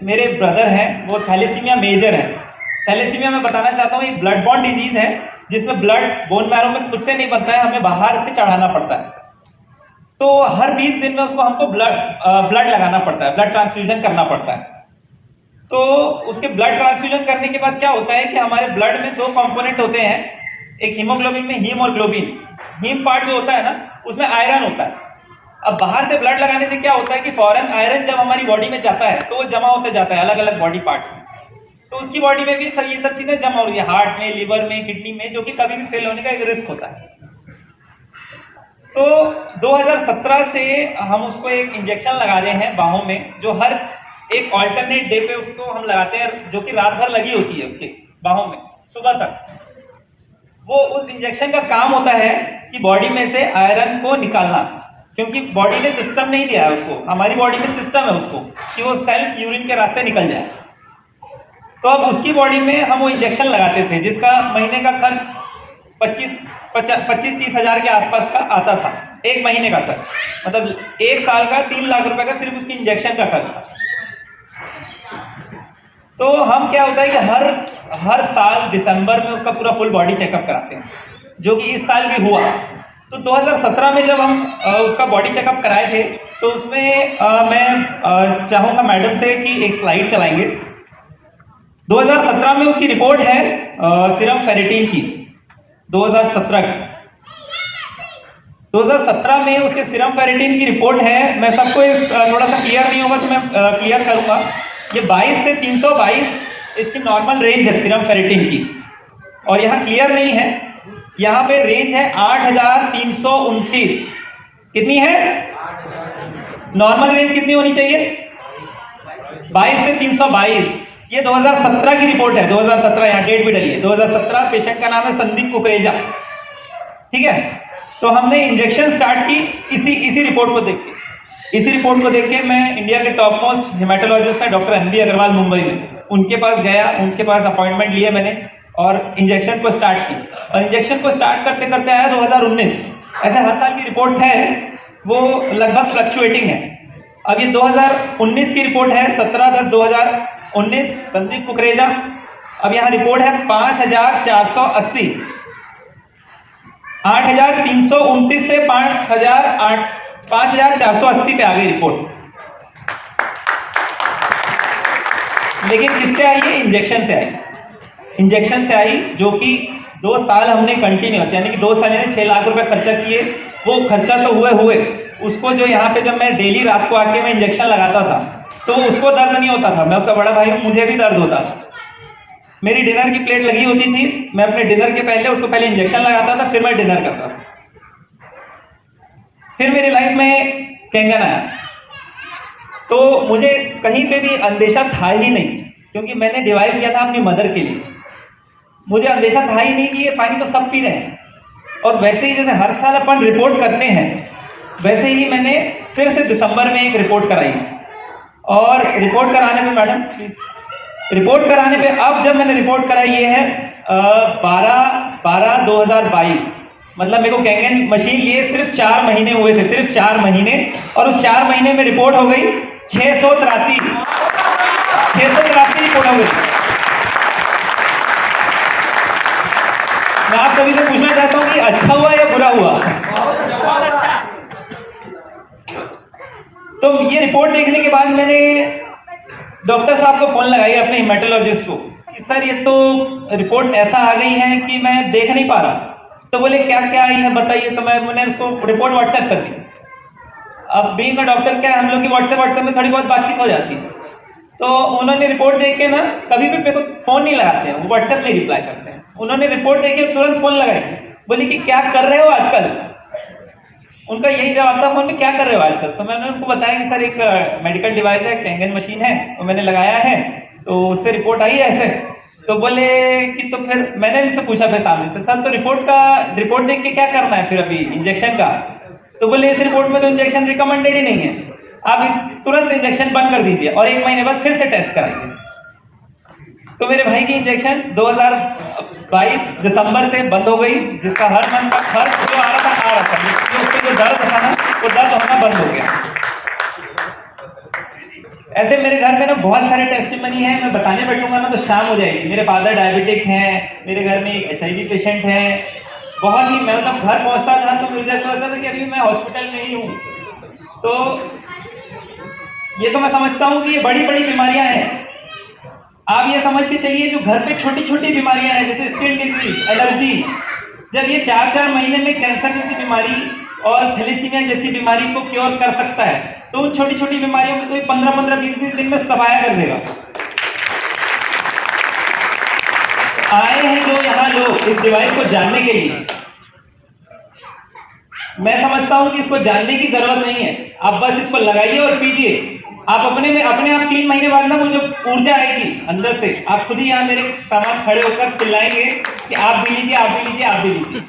मेरे ब्रदर हैं, वो थैलेसीमिया मेजर है। थैलेसीमिया मैं बताना चाहता हूँ, एक ब्लड बॉर्न डिजीज है जिसमें ब्लड बोन मैरो में खुद से नहीं बनता है, हमें बाहर से चढ़ाना पड़ता है। तो हर 20 दिन में उसको हमको ब्लड लगाना पड़ता है, ब्लड ट्रांसफ्यूजन करना पड़ता है। तो उसके ब्लड ट्रांसफ्यूजन करने के बाद क्या होता है कि हमारे ब्लड में 2 कंपोनेंट होते हैं, एक हीमोग्लोबिन में हीम और ग्लोबिन। हीम पार्ट जो होता है ना, उसमें आयरन होता है। अब बाहर से ब्लड लगाने से क्या होता है कि फॉरेन आयरन जब हमारी बॉडी में जाता है तो वो जमा होते जाता है अलग अलग बॉडी पार्ट्स में। तो उसकी बॉडी में भी ये सब चीजें जमा हो रही है, हार्ट में, लिवर में, किडनी में, जो कि कभी भी फेल होने का एक रिस्क होता है। तो 2017 से हम उसको एक इंजेक्शन लगा रहे हैं बाहों में, जो हर एक ऑल्टरनेट डे पे उसको हम लगाते हैं, जो कि रात भर लगी होती है उसके बाहों में सुबह तक। वो उस इंजेक्शन का काम होता है कि बॉडी में से आयरन को निकालना, क्योंकि बॉडी ने सिस्टम नहीं दिया है उसको, हमारी बॉडी में सिस्टम है उसको कि वो सेल्फ यूरिन के रास्ते निकल जाए। तो अब उसकी बॉडी में हम वो इंजेक्शन लगाते थे, जिसका महीने का खर्च 25-30 हजार के आसपास का आता था, एक महीने का खर्च। मतलब 1 साल का 3 लाख रुपए का सिर्फ उसकी इंजेक्शन का खर्च था। तो हम क्या होता है कि हर साल दिसंबर में उसका पूरा फुल बॉडी चेकअप कराते हैं, जो कि इस साल भी हुआ। तो 2017 में जब हम उसका बॉडी चेकअप कराए थे, तो उसमें मैं चाहूँगा मैडम से कि एक स्लाइड चलाएंगे। 2017 में उसकी रिपोर्ट है सीरम फेरिटिन की, 2017 में उसके सीरम फेरिटिन की रिपोर्ट है। मैं सबको थोड़ा सा क्लियर नहीं होगा तो मैं क्लियर करूंगा। ये 22 से 322 इसकी नॉर्मल रेंज है सीरम फेरिटिन की, और यहाँ क्लियर नहीं है, यहाँ पे रेंज है 8329। कितनी है नॉर्मल रेंज? कितनी होनी चाहिए? 22 से 322। ये 2017 की रिपोर्ट है, 2017, यहाँ डेट भी डली है 2017। पेशेंट का नाम है संदीप कुकरेजा, ठीक है। तो हमने इंजेक्शन स्टार्ट की इसी रिपोर्ट को देख के। इसी रिपोर्ट को देख के मैं इंडिया के टॉप मोस्ट हेमाटोलॉजिस्ट है डॉक्टर एनबी अग्रवाल मुंबई में, उनके पास गया, उनके पास अपॉइंटमेंट लिए मैंने और इंजेक्शन को स्टार्ट की। और इंजेक्शन को स्टार्ट करते करते आया 2019। ऐसे हर साल की रिपोर्ट्स है, वो लगभग फ्लक्चुएटिंग है। अब ये 2019 की रिपोर्ट है, 17/10/2019, संदीप कुकरेजा। अब यहाँ रिपोर्ट है 5480, 8329 से 5480 पे आ गई रिपोर्ट। लेकिन किससे आई? ये इंजेक्शन से आई, इंजेक्शन से आई, जो कि 2 साल हमने कंटिन्यूस, यानी कि 2 साल यानी 6 लाख रुपए खर्चा किए। वो खर्चा तो हुए उसको, जो यहाँ पे जब मैं डेली रात को आके मैं इंजेक्शन लगाता था तो उसको दर्द नहीं होता था। मैं उसका बड़ा भाई हूँ, मुझे भी दर्द होता था। मेरी डिनर की प्लेट लगी होती थी, मैं अपने डिनर के पहले उसको पहले इंजेक्शन लगाता था, फिर मैं डिनर करता था। फिर मेरी लाइफ में कैंगन आया, तो मुझे कहीं पे भी अंदेशा था ही नहीं, क्योंकि मैंने डिवाइस दिया था अपनी मदर के लिए। मुझे अंदेशा था ही नहीं कि ये पानी तो सब पी रहे हैं। और वैसे ही जैसे हर साल अपन रिपोर्ट करते हैं, वैसे ही मैंने फिर से दिसंबर में एक रिपोर्ट कराई। और रिपोर्ट कराने में, मैडम प्लीज, रिपोर्ट कराने पे अब जब मैंने रिपोर्ट कराई, ये है 12/2022। मतलब मेरे को कैंगन मशीन लिए सिर्फ 4 महीने हुए थे, सिर्फ 4 महीने। और उस 4 महीने में रिपोर्ट हो गई 683 रिपोर्ट हो गई। मैं आप सभी से पूछना चाहता हूं कि अच्छा हुआ या बुरा हुआ? बहुत अच्छा। तो ये रिपोर्ट देखने के बाद मैंने डॉक्टर साहब को फोन लगाई, अपने हेमाटोलॉजिस्ट को, कि सर ये तो रिपोर्ट ऐसा आ गई है कि मैं देख नहीं पा रहा। तो बोले क्या क्या आई है बताइए। तो मैंने उसको रिपोर्ट व्हाट्सएप कर दी। अब बीइंग अ डॉक्टर क्या है, हम लोग की व्हाट्सएप में थोड़ी बहुत बातचीत हो जाती है। तो उन्होंने रिपोर्ट देख के ना, कभी भी मेरे को फोन नहीं लगाते हैं, वो व्हाट्सएप में रिप्लाई करते हैं। उन्होंने रिपोर्ट देख के तुरंत फोन लगाई, बोली कि क्या कर रहे हो आजकल। उनका यही जवाब था फोन में, क्या कर रहे हो आजकल। तो मैंने उनको बताया कि सर एक मेडिकल डिवाइस है, कैंगन मशीन है, वो मैंने लगाया है, तो उससे रिपोर्ट आई है ऐसे। तो बोले कि तो फिर मैंने उनसे पूछा फिर सामने से, सर तो रिपोर्ट देख के क्या करना है फिर अभी इंजेक्शन का। तो बोले इस रिपोर्ट में तो इंजेक्शन रिकमेंडेड ही नहीं है, आप इस तुरंत इंजेक्शन बंद कर दीजिए और 1 महीने बाद फिर से टेस्ट कराइए। तो मेरे भाई की इंजेक्शन 2022 दिसंबर से बंद हो गई, जिसका हर मंथ का खर्च जो आ रहा था, उसके जो दर्द था ना, वो दर्द होना बंद हो गया। ऐसे मेरे घर में ना बहुत सारे टेस्टिमनी है, मैं बताने बैठूंगा ना तो शाम हो जाएगी। मेरे फादर डायबिटिक हैं, मेरे घर में एक HIV पेशेंट है। बहुत ही मैं मतलब घर पहुंचता था तो मुझे ऐसा लगता था कि अभी मैं हॉस्पिटल में ही हूँ। तो ये तो मैं समझता हूँ कि ये बड़ी बड़ी बीमारियां हैं। आप ये समझ के चलिए जो घर पे छोटी छोटी बीमारियां हैं जैसे स्किन डिजीज, एलर्जी, जब ये 4-4 महीने में कैंसर जैसी बीमारी और थैलेसीमिया जैसी बीमारी को क्योर कर सकता है, तो उन छोटी छोटी बीमारियों में तो 15-15, 20-20 दिन में सफाया कर देगा। आए हैं जो यहाँ लोग इस डिवाइस को जानने के लिए, मैं समझता हूं कि इसको जानने की जरूरत नहीं है। आप बस इसको लगाइए और पीजिए। आप अपने आप 3 महीने बाद ना वो जो ऊर्जा आएगी अंदर से, आप खुद ही यहाँ मेरे सामान खड़े होकर चिल्लाएंगे कि आप भी लीजिए, आप भी लीजिए, आप भी लीजिए।